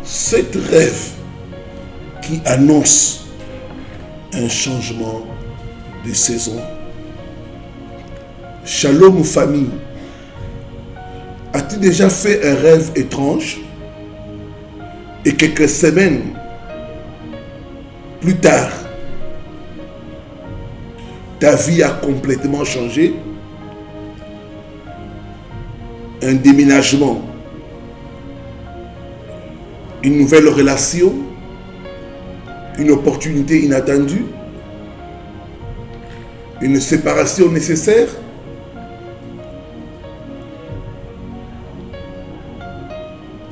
Cet rêve qui annonce un changement de saison. Shalom famille. As-tu déjà fait un rêve étrange et quelques semaines plus tard, ta vie a complètement changé? Un déménagement, une nouvelle relation, une opportunité inattendue, une séparation nécessaire.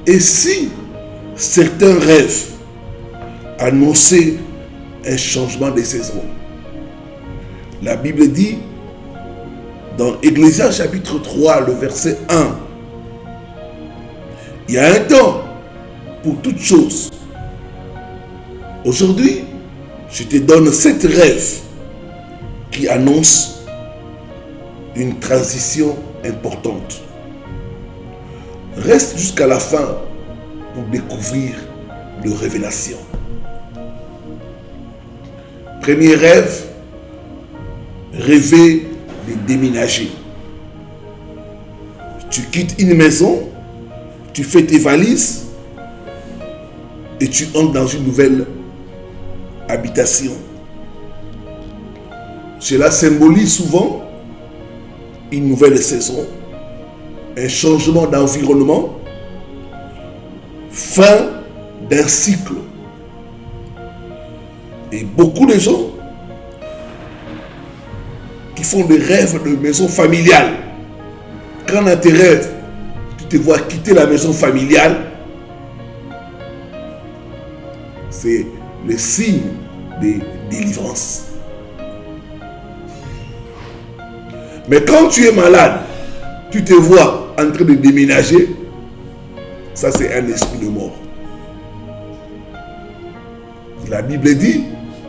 Et si certains rêves annonçaient un changement de saison? La Bible dit dans Ecclésiaste chapitre 3, le verset 1, il y a un temps pour toutes choses. Aujourd'hui, je te donne 7 rêves qui annoncent une transition importante. Reste jusqu'à la fin pour découvrir les révélations. Premier rêve, rêver de déménager. Tu quittes une maison, tu fais tes valises et tu entres dans une nouvelle habitation. Cela symbolise souvent une nouvelle saison, un changement d'environnement, fin d'un cycle. Et beaucoup de gens qui font des rêves de maison familiale, quand dans tes rêves, tu te vois quitter la maison familiale, c'est le signe de délivrance. Mais quand tu es malade, tu te vois en train de déménager, ça c'est un esprit de mort. La Bible dit,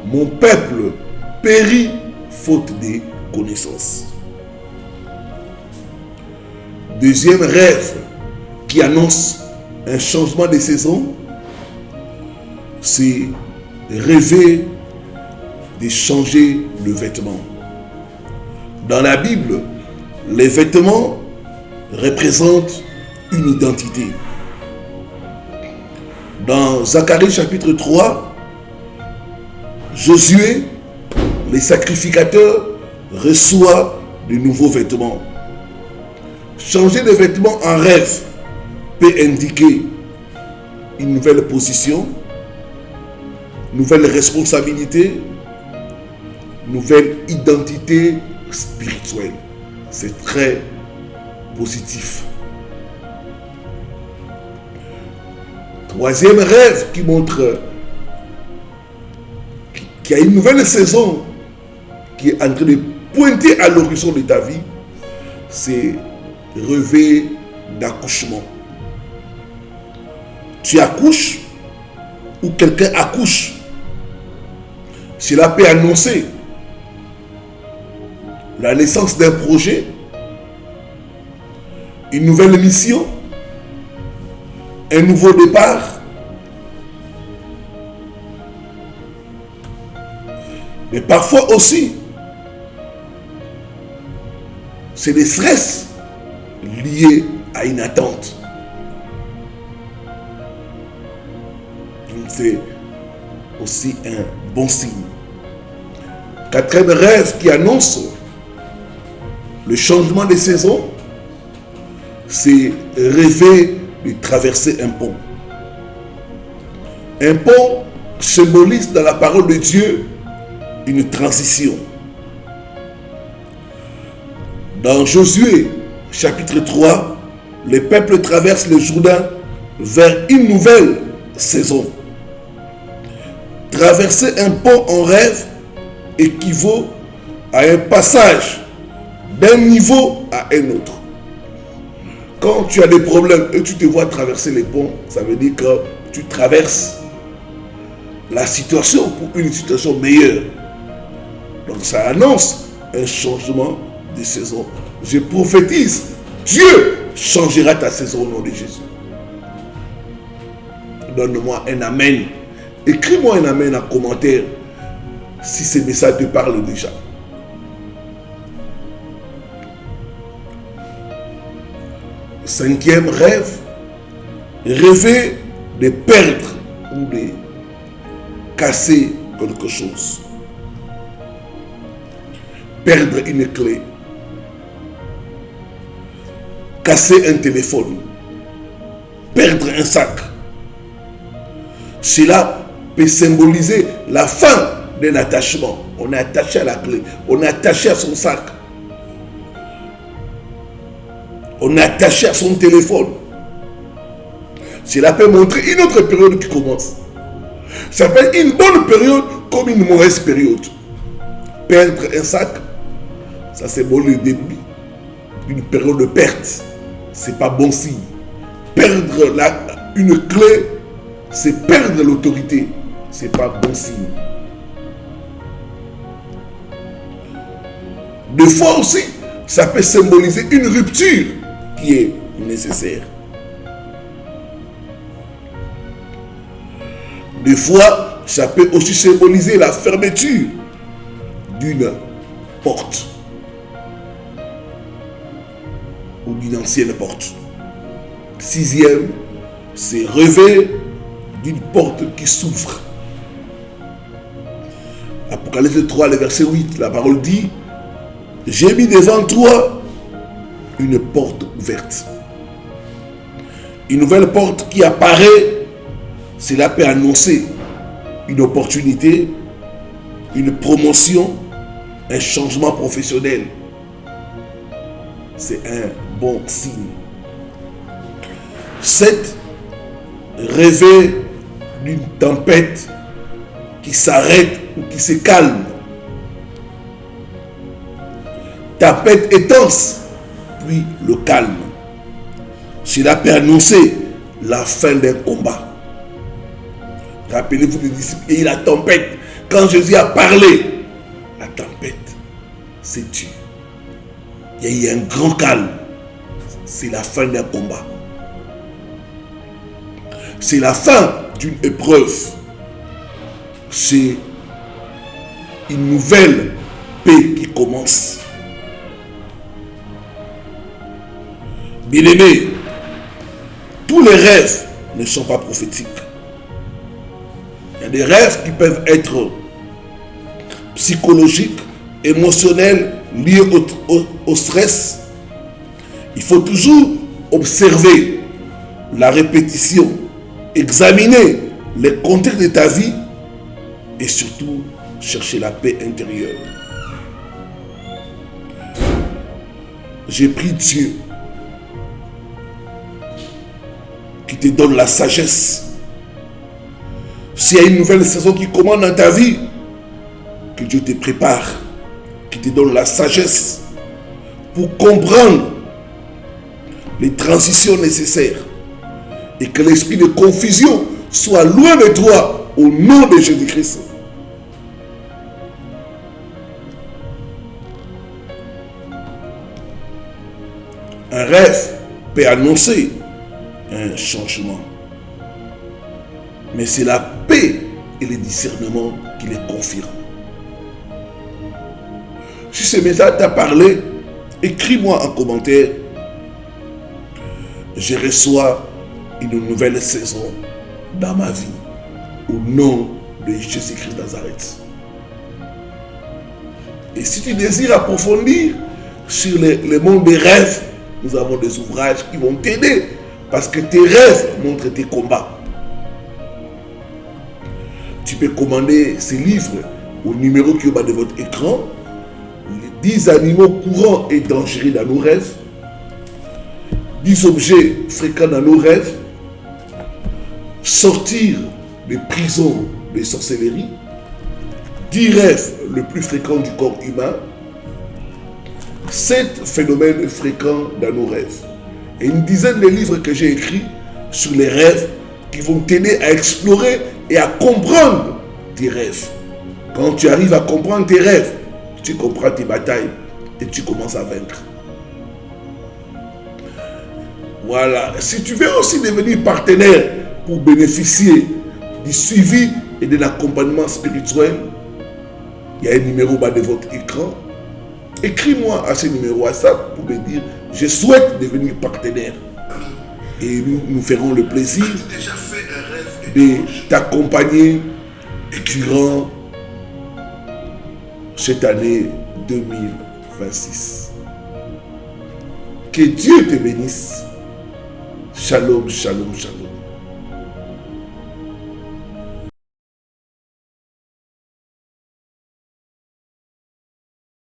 mon peuple périt faute de connaissance. Deuxième rêve qui annonce un changement de saison, c'est rêver de changer le vêtement. Dans la Bible, les vêtements représentent une identité. Dans Zacharie chapitre 3, Josué, les sacrificateurs, reçoit de nouveaux vêtements. Changer de vêtements en rêve peut indiquer une nouvelle position, nouvelle responsabilité, nouvelle identité spirituelle. C'est très positif. Troisième rêve qui montre qu'il y a une nouvelle saison qui est en train de pointer à l'horizon de ta vie, c'est rêver d'accouchement. Tu accouches ou quelqu'un accouche. Cela peut annoncer la naissance d'un projet, une nouvelle mission, un nouveau départ. Mais parfois aussi, c'est des stress liés à une attente. Donc c'est aussi un bon signe. Quatrième rêve qui annonce le changement de saison, c'est rêver de traverser un pont. Un pont symbolise dans la parole de Dieu une transition. Dans Josué, chapitre 3, le peuple traverse le Jourdain vers une nouvelle saison. Traverser un pont en rêve équivaut à un passage d'un niveau à un autre. Quand tu as des problèmes et tu te vois traverser les ponts, ça veut dire que tu traverses la situation pour une situation meilleure. Donc ça annonce un changement de saison. Je prophétise, Dieu changera ta saison au nom de Jésus. donne-moi un amen. Écris-moi un amen en commentaire si ce message te parle déjà. Cinquième rêve, rêver de perdre ou de casser quelque chose. Perdre une clé. Casser un téléphone. Perdre un sac. Cela peut symboliser la fin d'un attachement. On est attaché à la clé. On est attaché à son sac. On est attaché à son téléphone. Cela peut montrer une autre période qui commence. Ça peut être une bonne période comme une mauvaise période. Perdre un sac, ça symbolise le début d'une période de perte. C'est pas bon signe. Perdre une clé, c'est perdre l'autorité. C'est pas bon signe. Des fois aussi, ça peut symboliser une rupture qui est nécessaire. Des fois, ça peut aussi symboliser la fermeture d'une porte ou d'une ancienne porte. Sixième, c'est rêver d'une porte qui s'ouvre. Apocalypse 3, le verset 8, la parole dit: j'ai mis devant toi une porte ouverte. Une nouvelle porte qui apparaît, cela peut annoncer une opportunité, une promotion, un changement professionnel. C'est un bon signe. 7. Rêver d'une tempête qui s'arrête ou qui se calme. Tempête intense, puis le calme. Cela peut annoncer la fin d'un combat. Rappelez-vous des disciples, et la tempête, quand Jésus a parlé, la tempête s'est tue. Il y a eu un grand calme. C'est la fin d'un combat. C'est la fin d'une épreuve. C'est une nouvelle paix qui commence. Bien-aimés, tous les rêves ne sont pas prophétiques. Il y a des rêves qui peuvent être psychologiques, émotionnels, liés au stress. Il faut toujours observer la répétition, examiner les contextes de ta vie et surtout chercher la paix intérieure. J'ai pris Dieu qui te donne la sagesse. S'il y a une nouvelle saison qui commence dans ta vie, que Dieu te prépare, qui te donne la sagesse pour comprendre les transitions nécessaires et que l'esprit de confusion soit loin de toi au nom de Jésus-Christ. Un rêve peut annoncer un changement. Mais c'est la paix et le discernement qui les confirment. Si ce message t'a parlé, écris-moi en commentaire. Je reçois une nouvelle saison dans ma vie. Au nom de Jésus-Christ de Nazareth. Et si tu désires approfondir sur le monde des rêves, nous avons des ouvrages qui vont t'aider. Parce que tes rêves montrent tes combats. Tu peux commander ces livres au numéro qui est au bas de votre écran. Les 10 animaux courants et dangereux dans nos rêves. 10 objets fréquents dans nos rêves. Sortir des prisons de sorcellerie. 10 rêves les plus fréquents du corps humain. 7 phénomènes fréquents dans nos rêves. Et une dizaine de livres que j'ai écrits sur les rêves qui vont t'aider à explorer et à comprendre tes rêves. Quand tu arrives à comprendre tes rêves, tu comprends tes batailles et tu commences à vaincre. Voilà. Si tu veux aussi devenir partenaire pour bénéficier du suivi et de l'accompagnement spirituel, il y a un numéro bas de votre écran. Écris-moi à ce numéro WhatsApp pour me dire je souhaite devenir partenaire. Et nous ferons le plaisir de t'accompagner durant cette année 2026. Que Dieu te bénisse. Shalom, shalom, shalom.